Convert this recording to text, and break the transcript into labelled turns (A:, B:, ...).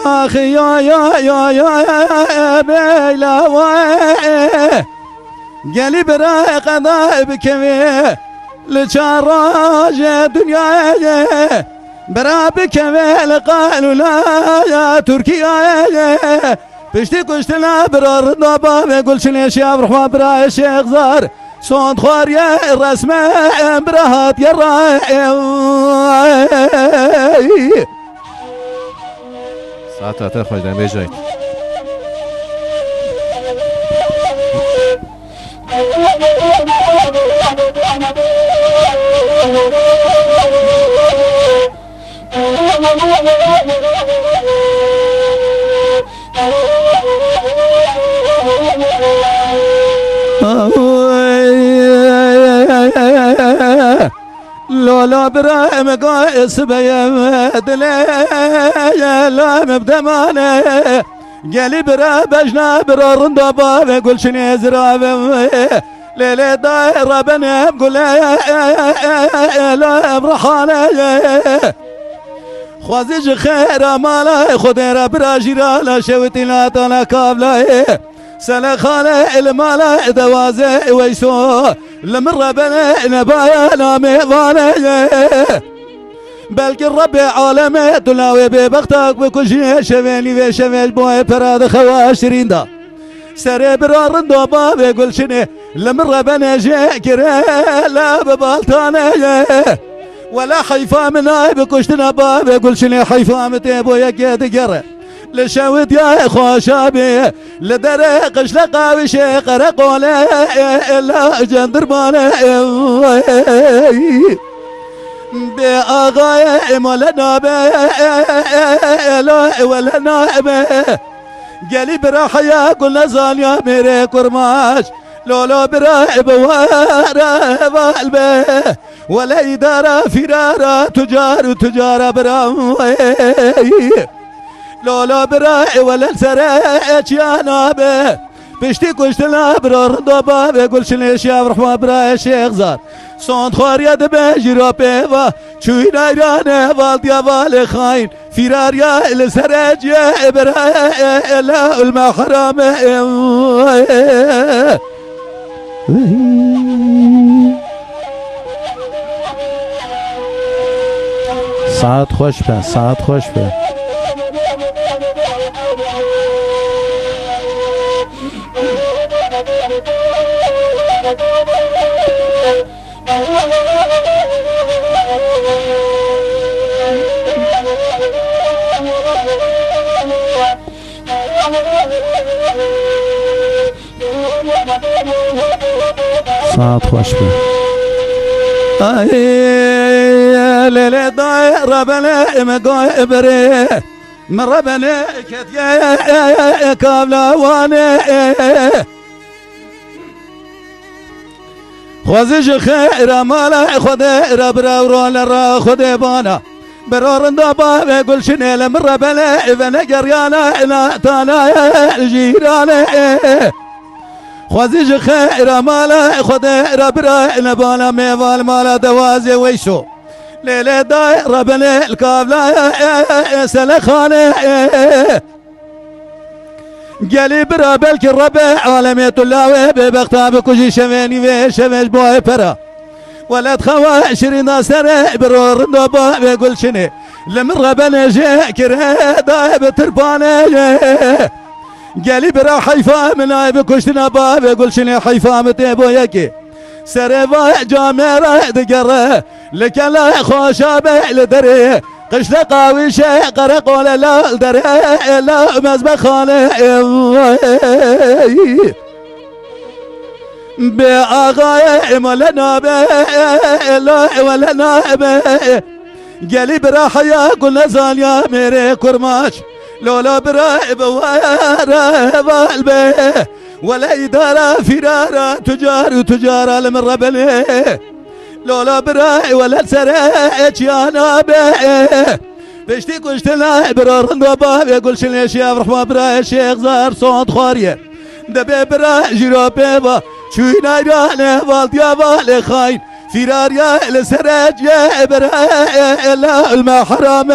A: آخی یا بیلا وای گلی برای قضای بکوی لچاراج دنیای برای بکوی لقالو لا ترکیای پشتی کشتنا برای ردابا و گلشن شیاب رحمه برای شیخ زار صوت خواری رسم برهات يراي
B: ساعتها خوش دم بجاي
A: لولا برايم قايس بيمد لي لا مبدماني قالي برا بجنا برا رندبا بقول شني زرابي ليلي دايرة بني بقول لا برحاني خوازيج خير مالا خدير برا جيرالا شوتي لا تانا كابلاي سلخانة المالا دوازي ويسو لمرة بني نبايا نامي ظالي بلكي الرب عالمي تلاوي ببختك بكل شيء شفيني في شفيش بوي براد خواشرين دا سري برا رندو باب يقول شني لمرة بني جيكري لا ببالتاني ولا حيفا مناي بكشتنا باب يقول شني حيفا متيبو يكيد قري لشوت يا خوشابي لدرقش لقاوي شيخ رقولي إلا جندرباني بأغايم ولا نابي ولا نائبي قالي براحيا قلنا زال يا ميري كرماش لولو برايب وارب قلبي ولا إدارة فرارة تجارة براوي لولا براي ولا سريت يا نابي بشتي كشتنا برا رضبا بقول شني شاف رحمة براي شيخ زار صوت خوار يد بجرا بيوا شوي نايرانه والديا والي خاين فرار يا السريت يا براي لا المحرم
B: ساعت خوش به ساعت خوش به ساعت خوش به
A: ليلة دايرة بلا مقاي بري مرة بلا كتيا كابلا واني خوزج خير مالا خدي برا ورول را خدي بانا برا رندبا بقول شنيل مرة بلا ابن قريانا لا تانا الجيراني خوزج خير مالا خدي برا نبانا ميوال مالا دوازي ويشو ليلة دايرة بني الكابلا سلخاني قالي برا بلكي الربع عالمي طلاوي ببختاب كوشي شفيني في شفيش بوي برا ولد خوا 20 سنة برا رندوبا بيقول شني لمرة بني جيكر دايب ترباني قالي برا حيفا مناي بكشتنا باب يقول شني حيفا متيبو يكي سريفا جاميرا دقره لك لا خوشابه لدري قش لقاوي شيء قرق ولا لا دري لا مزبخانه بأغايم ولا نابه ولا نابه قالي براحيا قلنا زال يا ميري كرماش لولا برايب وارب قلبي ولا إدارة فرارة تجارة لمن ربني لولا براي ولا سريت يا نابي بشتي كشتنا برا رندبا يقول شني شيخ رحمة براي شيخ زار صوت خواريه دبي براي جرا بيبا شوي نايرانه والديا والي خاين فرار يا لسريت يا براي لا المحرم